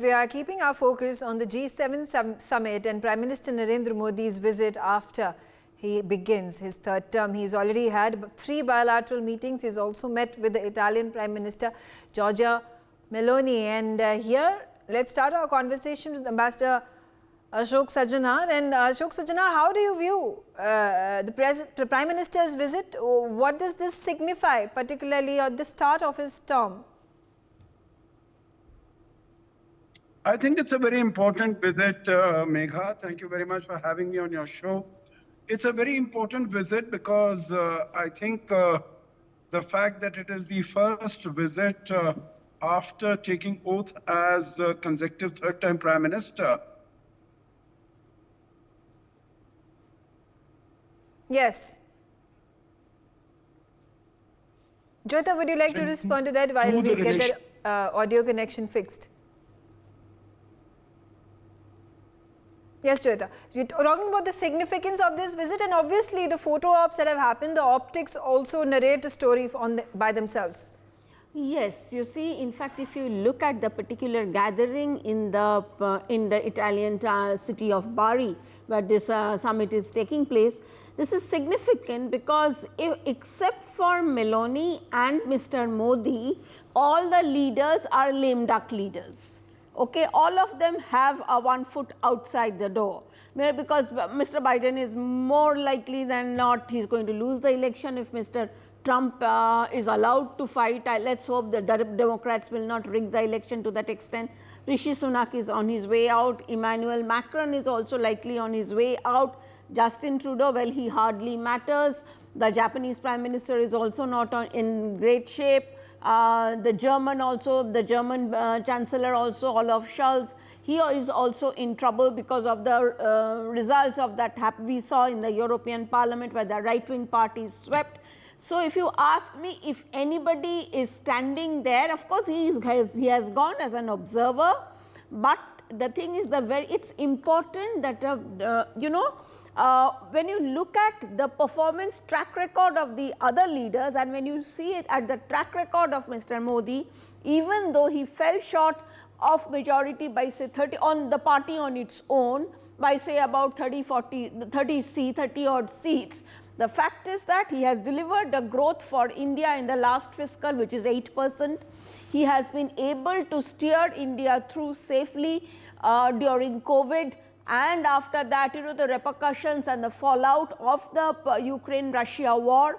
we are keeping our focus on the G7 summit and Prime Minister Narendra Modi's visit after he begins his third term. He's already had 3 bilateral meetings. He's also met with the Italian Prime Minister Giorgia Meloni. And here, let's start our conversation with Ambassador Ashok Sajjanar. And Ashok Sajjanar, how do you view the Prime Minister's visit? What does this signify, particularly at the start of his term? I think it's a very important visit, Megha. Thank you very much for having me on your show. It's a very important visit because I think the fact that it is the first visit after taking oath as consecutive third-time Prime Minister. Yes. Jyota, would you like to respond to that while we get the audio connection fixed? Yes, Jyota. You're talking about the significance of this visit, and obviously the photo ops that have happened, the optics also narrate the story by themselves. Yes, you see, in fact, if you look at the particular gathering in the Italian city of Bari, where this summit is taking place, this is significant because except for Meloni and Mr. Modi, all the leaders are lame duck leaders. Okay, all of them have a 1 foot outside the door, because Mr. Biden is more likely than not, he's going to lose the election if Mr. Trump is allowed to fight. Let's hope the Democrats will not rig the election to that extent. Rishi Sunak is on his way out. Emmanuel Macron is also likely on his way out. Justin Trudeau, well, he hardly matters. The Japanese Prime Minister is also not in great shape. The German Chancellor also, Olaf Scholz, he is also in trouble because of the results of that we saw in the European Parliament, where the right-wing parties swept. So if you ask me if anybody is standing there, of course he has gone as an observer, but the thing is it's important that when you look at the performance track record of the other leaders, and when you see it at the track record of Mr. Modi, even though he fell short of majority by say 30 on the party on its own, by say about 30 odd seats, the fact is that he has delivered a growth for India in the last fiscal, which is 8%. He has been able to steer India through safely during COVID. And after that, the repercussions and the fallout of the Ukraine-Russia war.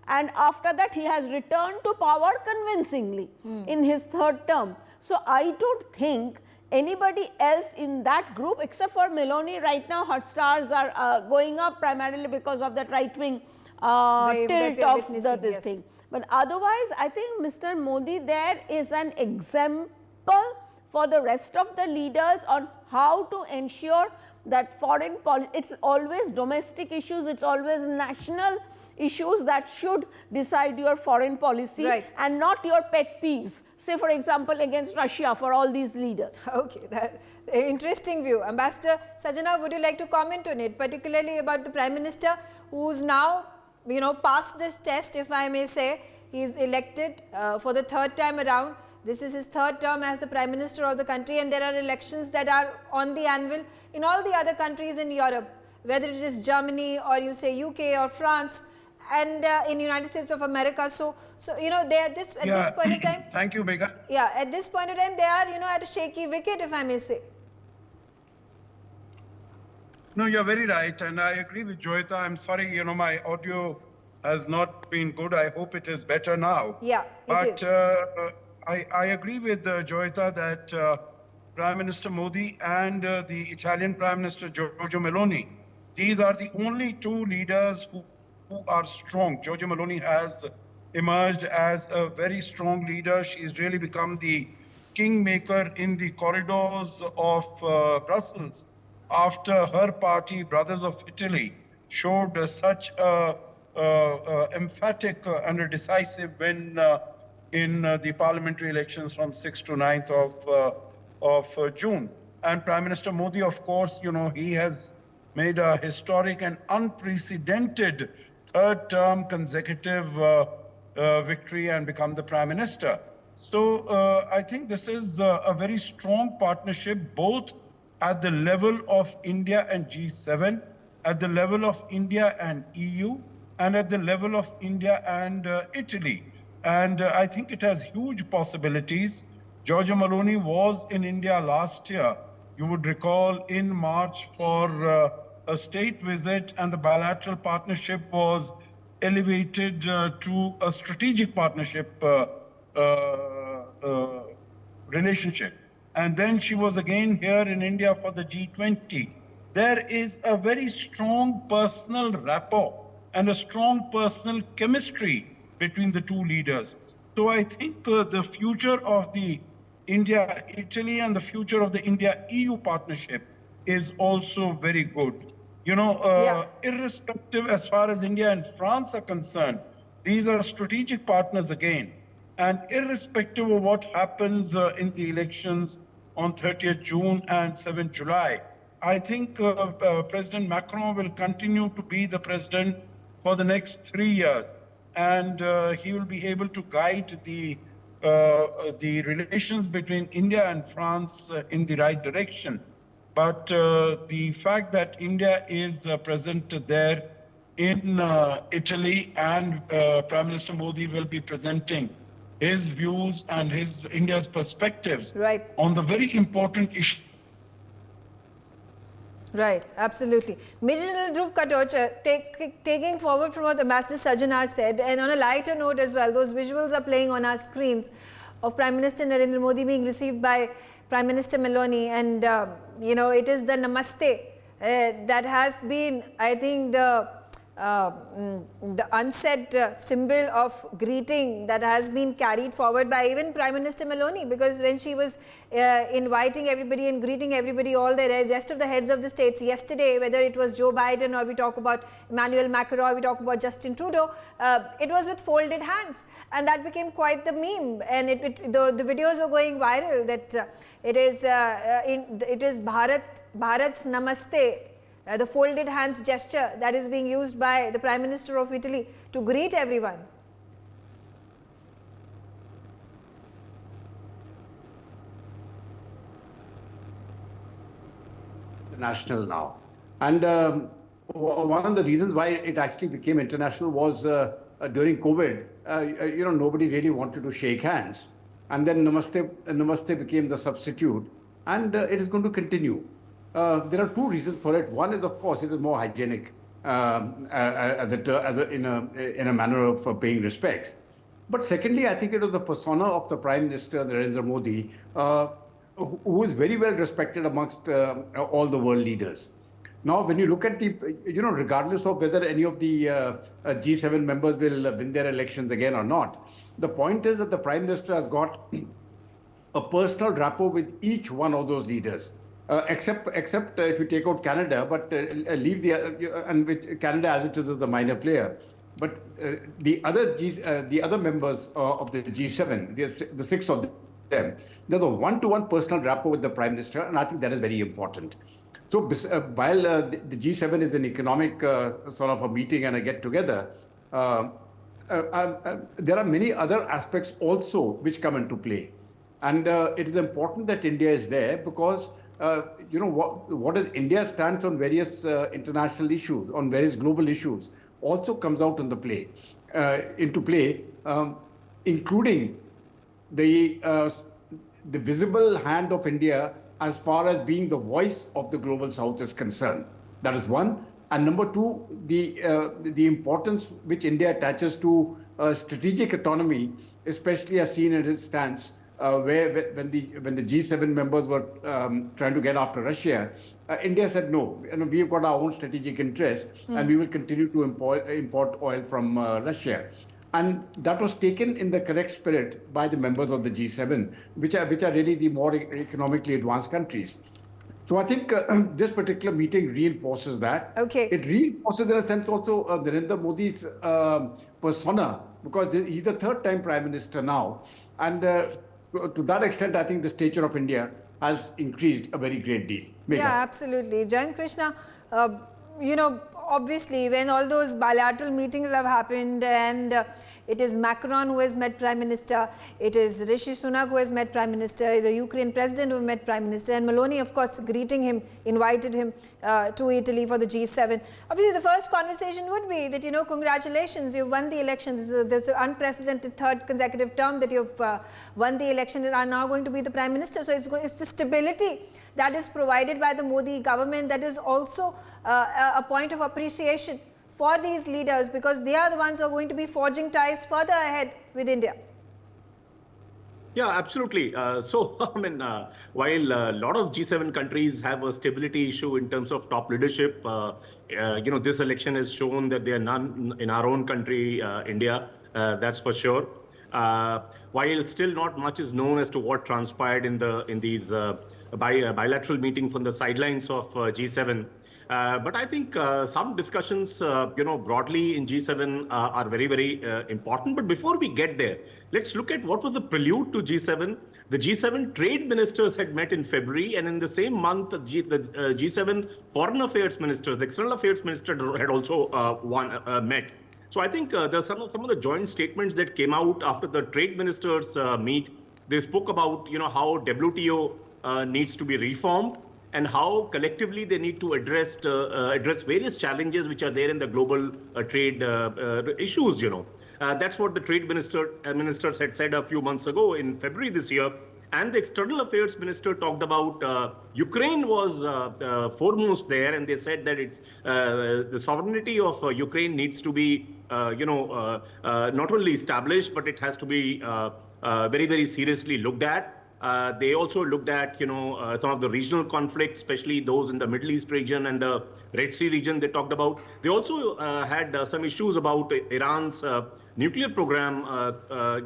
And after that, he has returned to power convincingly in his third term. So I don't think anybody else in that group, except for Meloni, right now her stars are going up primarily because of that right-wing tilt of this thing. But otherwise, I think Mr. Modi there is an example for the rest of the leaders on how to ensure that foreign policy, it's always domestic issues, it's always national issues that should decide your foreign policy, and not your pet peeves. Say, for example, against Russia for all these leaders. Okay, that interesting view. Ambassador Sajjanar, would you like to comment on it, particularly about the Prime Minister who's now, passed this test, if I may say. He's elected for the third time around. This is his third term as the Prime Minister of the country, and there are elections that are on the anvil in all the other countries in Europe, whether it is Germany or you say UK or France, and in United States of America. So they are at this point in time. Thank you, Megha. Yeah, at this point in time, they are at a shaky wicket, if I may say. No, you're very right, and I agree with Joyita. I'm sorry, my audio has not been good. I hope it is better now. Yeah, it is. I agree with Joyita that Prime Minister Modi and the Italian Prime Minister Giorgia Meloni, these are the only 2 leaders who are strong. Giorgia Meloni has emerged as a very strong leader. She's really become the kingmaker in the corridors of Brussels after her party, Brothers of Italy, showed such a emphatic and a decisive win in the parliamentary elections from 6th to 9th of June. And Prime Minister Modi, of course, he has made a historic and unprecedented third term consecutive victory and become the Prime Minister. So I think this is a very strong partnership, both at the level of India and G7, at the level of India and EU, and at the level of India and Italy. And I think it has huge possibilities. Giorgia Meloni was in India last year, you would recall, in March for a state visit, and the bilateral partnership was elevated to a strategic partnership relationship. And then she was again here in India for the G20. There is a very strong personal rapport and a strong personal chemistry between the two leaders. So I think the future of the India-Italy and the future of the India-EU partnership is also very good. You know, irrespective as far as India and France are concerned, these are strategic partners again. And irrespective of what happens in the elections on 30th June and 7th July, I think President Macron will continue to be the president for the next 3 years. And he will be able to guide the relations between India and France in the right direction. But the fact that India is present there in Italy, and Prime Minister Modi will be presenting his views and his India's perspectives on the very important issue. Right, absolutely. Major General Dhruv Katoch, taking forward from what Ambassador Sajjanar said, and on a lighter note as well, those visuals are playing on our screens of Prime Minister Narendra Modi being received by Prime Minister Meloni, and you know, it is the Namaste that has been, I think, the unsaid symbol of greeting that has been carried forward by even Prime Minister Meloni, because when she was inviting everybody and greeting everybody, all the rest of the heads of the states yesterday, whether it was Joe Biden or we talk about Emmanuel Macron or we talk about Justin Trudeau, it was with folded hands, and that became quite the meme, and the videos were going viral that it is Bharat's Namaste. The folded hands gesture that is being used by the Prime Minister of Italy to greet everyone. International now. And one of the reasons why it actually became international was during COVID, you know, nobody really wanted to shake hands. And then Namaste became the substitute, and it is going to continue. There are two reasons for it. One is, of course, it is more hygienic in a manner of paying respects. But secondly, I think it was the persona of the Prime Minister Narendra Modi, who is very well respected amongst all the world leaders. Now, when you look at the, you know, regardless of whether any of the G7 members will win their elections again or not, the point is that the Prime Minister has got a personal rapport with each one of those leaders. Except if you take out Canada, but leave and with Canada as it is the minor player. But the other members of the G7, the 6 of them, there's a one-to-one personal rapport with the Prime Minister, and I think that is very important. So while the G7 is an economic sort of a meeting and a get-together, there are many other aspects also which come into play. And it is important that India is there because you know, what is India's stance on various international issues, on various global issues, also comes out into play, including the visible hand of India as far as being the voice of the global South is concerned. That is one. And number two, the importance which India attaches to strategic autonomy, especially as seen in its stance. Where when the G7 members were trying to get after Russia, India said no. You know, we've got our own strategic interests, and we will continue to import oil from Russia. And that was taken in the correct spirit by the members of the G7, which are really the more economically advanced countries. So I think this particular meeting reinforces that. Okay. It reinforces in a sense also Narendra Modi's persona, because he's the third-time Prime Minister now, and. To that extent, I think the stature of India has increased a very great deal. Megha. Yeah, absolutely. Jayant Krishna, you know, obviously when all those bilateral meetings have happened and It is Macron who has met Prime Minister. It is Rishi Sunak who has met Prime Minister. The Ukraine President who met Prime Minister. And Meloni, of course, greeting him, invited him to Italy for the G7. Obviously, the first conversation would be that, you know, congratulations, you've won the election. This is an unprecedented third consecutive term that you've won the election and are now going to be the Prime Minister. So it's the stability that is provided by the Modi government that is also a point of appreciation for these leaders, because they are the ones who are going to be forging ties further ahead with India. Yeah, absolutely. So, I mean, while a lot of G7 countries have a stability issue in terms of top leadership, you know, this election has shown that there are none in our own country, India, that's for sure. While still not much is known as to what transpired in these bilateral meetings on the sidelines of G7. But I think some discussions, you know, broadly in G7 are very, very important. But before we get there, let's look at what was the prelude to G7. The G7 trade ministers had met in February, and in the same month, the G7 foreign affairs ministers, the external affairs minister had also met. So I think there's some of the joint statements that came out after the trade ministers meet. They spoke about, you know, how WTO needs to be reformed, and how collectively they need to address various challenges which are there in the global trade issues, you know. That's what the trade ministers had said a few months ago in February this year. And the external affairs minister talked about Ukraine was foremost there, and they said that it's the sovereignty of Ukraine needs to be, you know, not only established, but it has to be very, very seriously looked at. They also looked at, you know, some of the regional conflicts, especially those in the Middle East region and the Red Sea region they talked about. They also had some issues about Iran's nuclear program,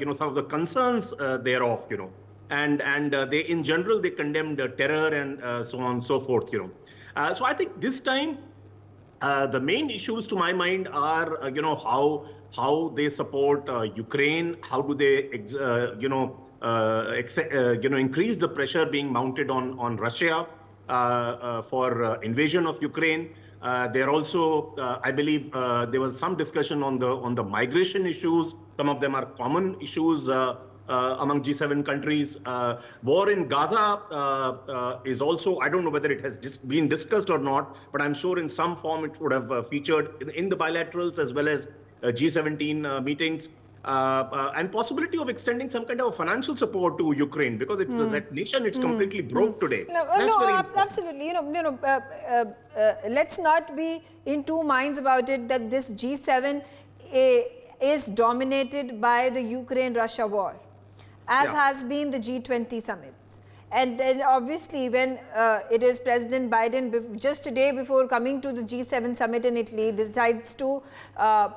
you know, some of the concerns thereof, you know. And they, in general, they condemned terror and so on and so forth, you know. So I think this time, the main issues to my mind are, you know, how they support Ukraine, how do they, you know, increase the pressure being mounted on Russia for invasion of Ukraine. There also, I believe, there was some discussion on the migration issues. Some of them are common issues among G7 countries. War in Gaza is also, I don't know whether it has been discussed or not, but I'm sure in some form it would have featured in the bilaterals as well as G17 meetings. And possibility of extending some kind of financial support to Ukraine, because it's that nation, it's completely broke today. Absolutely. You know, let's not be in two minds about it that this G7 is dominated by the Ukraine-Russia war, as has been the G20 summits. And obviously, when it is President Biden, just a day before coming to the G7 summit in Italy, decides to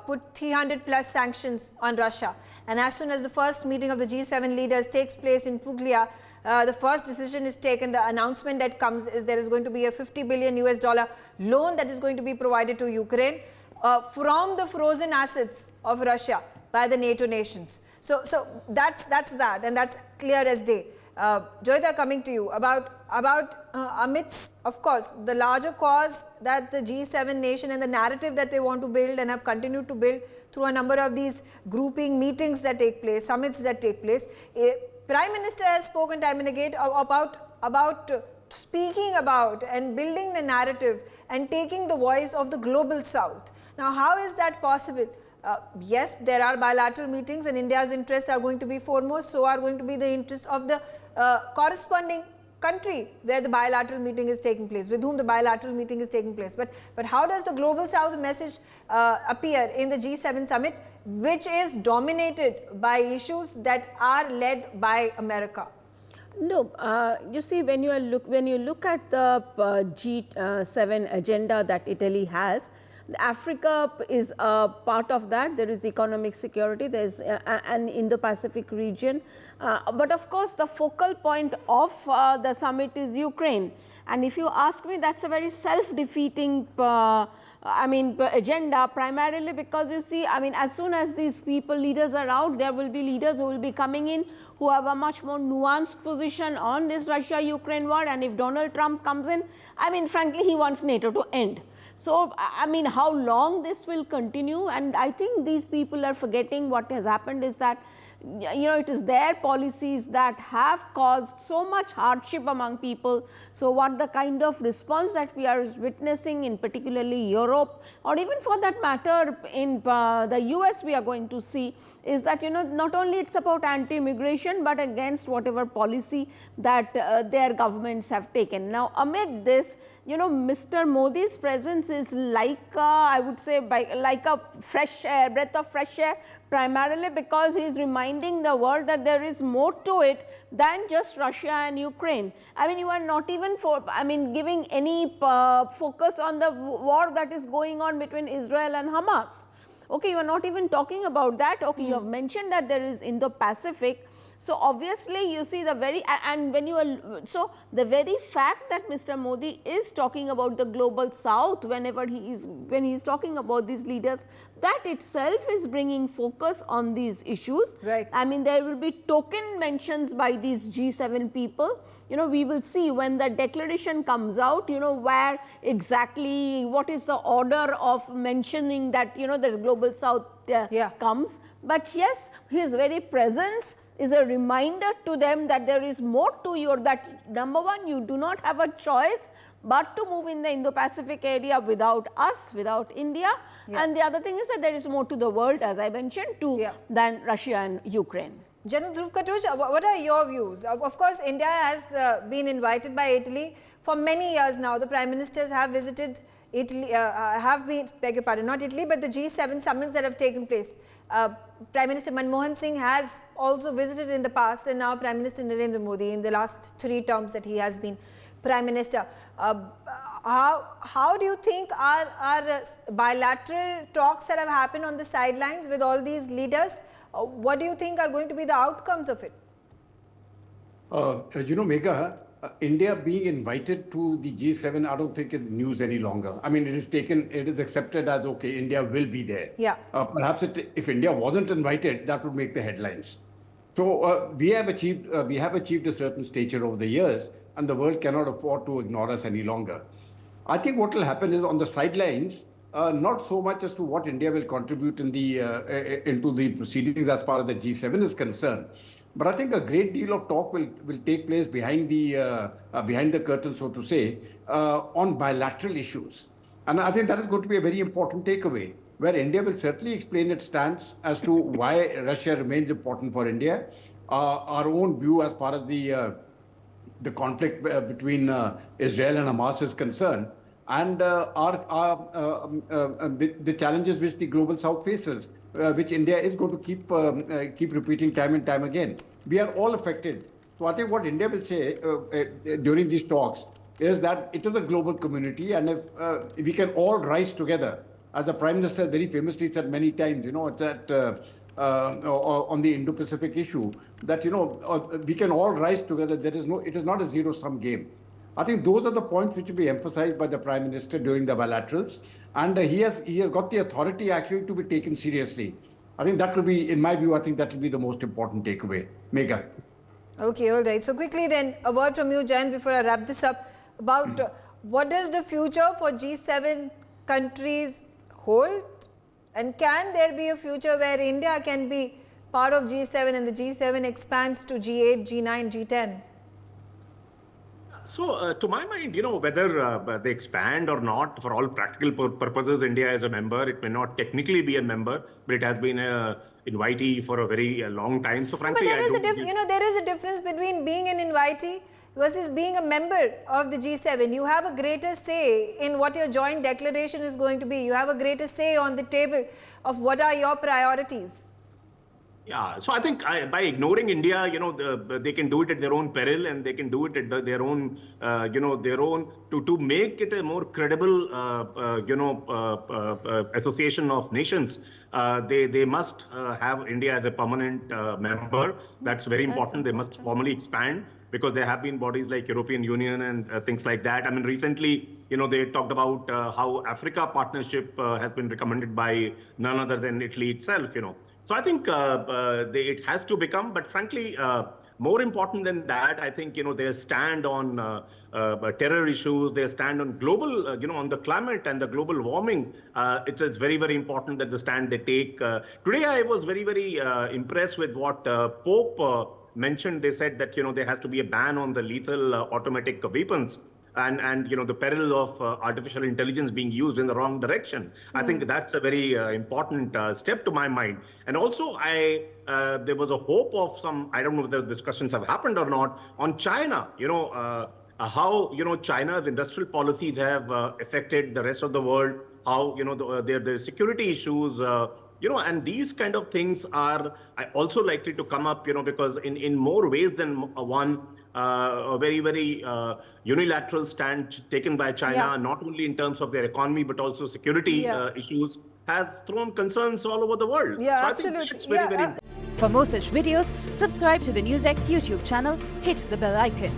put 300 plus sanctions on Russia. And as soon as the first meeting of the G7 leaders takes place in Puglia, the first decision is taken. The announcement that comes is there is going to be a $50 billion loan that is going to be provided to Ukraine from the frozen assets of Russia by the NATO nations. So that's that, and that's clear as day. Joyita, coming to you about amidst, of course, the larger cause that the G7 nation and the narrative that they want to build and have continued to build through a number of these grouping meetings that take place, summits that take place. Prime Minister has spoken time and again about speaking about and building the narrative and taking the voice of the global South. Now, how is that possible? Yes, there are bilateral meetings and India's interests are going to be foremost, so are going to be the interests of the corresponding country where the bilateral meeting is taking place, with whom the bilateral meeting is taking place. But how does the global South message appear in the G7 summit, which is dominated by issues that are led by America? No, you see, when you look at the G7 agenda that Italy has, Africa is a part of that. There is economic security, there is an Indo-Pacific region. But of course, the focal point of the summit is Ukraine. And if you ask me, that's a very self-defeating agenda, primarily because you see, as soon as these leaders are out, there will be leaders who will be coming in who have a much more nuanced position on this Russia-Ukraine war. And if Donald Trump comes in, frankly, he wants NATO to end. So, I mean, how long this will continue? And I think these people are forgetting what has happened is that, you know, it is their policies that have caused so much hardship among people. So, what the kind of response that we are witnessing in particularly Europe, or even for that matter in the US we are going to see, is that, you know, not only it's about anti-immigration, but against whatever policy that their governments have taken. Now, amid this, you know, Mr. Modi's presence is like I would say like a fresh air, breath of fresh air, primarily because he is reminding the world that there is more to it than just Russia and Ukraine. I mean, you are not even giving any focus on the war that is going on between Israel and Hamas. Okay, you are not even talking about that. Okay, you have mentioned that there is Indo-Pacific. So, obviously, you see the very, and when you are, so the very fact that Mr. Modi is talking about the global south whenever when he is talking about these leaders, that itself is bringing focus on these issues. Right. I mean, there will be token mentions by these G7 people. You know, we will see when the declaration comes out, you know, where exactly, what is the order of mentioning that, you know, the global south comes. But yes, his very presence is a reminder to them that there is more to you, that number one, you do not have a choice but to move in the Indo-Pacific area without us, without India. And the other thing is that there is more to the world, as I mentioned, than Russia and Ukraine. General Dhruv Khatoj, what are your views? Of course, India has been invited by Italy for many years now. The Prime Ministers have visited Italy, beg your pardon, not Italy, but the G7 summits that have taken place. Prime Minister Manmohan Singh has also visited in the past, and now Prime Minister Narendra Modi in the last 3 terms that he has been Prime Minister. How do you think our bilateral talks that have happened on the sidelines with all these leaders, what do you think are going to be the outcomes of it? You know, Megha, India being invited to the G7, I don't think is news any longer. I mean, it is accepted as, okay, India will be there. Yeah. Perhaps if India wasn't invited, that would make the headlines. So we have achieved a certain stature over the years, and the world cannot afford to ignore us any longer. I think what will happen is on the sidelines, not so much as to what India will contribute in into the proceedings as far as the G7 is concerned. But I think a great deal of talk will take place behind the curtain, so to say, on bilateral issues. And I think that is going to be a very important takeaway, where India will certainly explain its stance as to why Russia remains important for India, our own view as far as the conflict between Israel and Hamas is concerned, and the challenges which the global south faces, which India is going to keep repeating time and time again. We are all affected. So I think what India will say during these talks is that it is a global community, and if we can all rise together, as the Prime Minister very famously said many times, you know, that on the Indo-Pacific issue, that, you know, we can all rise together. It is not a zero-sum game. I think those are the points which will be emphasized by the Prime Minister during the bilaterals, and he has got the authority actually to be taken seriously. I think that will be, in my view, I think that will be the most important takeaway. Megha. Okay, all right. So quickly then, a word from you, Jayant, before I wrap this up, about what does the future for G7 countries hold? And can there be a future where India can be part of G7 and the G7 expands to G8, G9, G10? So, to my mind, you know, whether they expand or not, for all practical purposes, India is a member. It may not technically be a member, but it has been an invitee for a very long time. So, frankly, there is a difference between being an invitee versus being a member of the G7. You have a greater say in what your joint declaration is going to be. You have a greater say on the table of what are your priorities. Yeah, so I think by ignoring India, you know, they can do it at their own peril, and they can do it at their own, to make it a more credible, association of nations. They must have India as a permanent member. That's very important. They must formally expand, because there have been bodies like European Union and things like that. I mean, recently, you know, they talked about how Africa partnership has been recommended by none other than Italy itself, you know. So I think it has to become, but frankly, more important than that, I think, their stand on terror issues, their stand on global, on the climate and the global warming. It's very, very important that the stand they take. Today, I was very, very impressed with what Pope mentioned. They said that, there has to be a ban on the lethal automatic weapons. And the peril of artificial intelligence being used in the wrong direction. I think that's a very important step to my mind. And also, there was a hope of some, I don't know whether the discussions have happened or not, on China, how, China's industrial policies have affected the rest of the world, how, their security issues, and these kind of things are also likely to come up, because in more ways than one, a very, very unilateral stand taken by China, not only in terms of their economy, but also security issues, has thrown concerns all over the world. Yeah, so absolutely. I think it's very, very For more such videos, subscribe to the NewsX YouTube channel, hit the bell icon.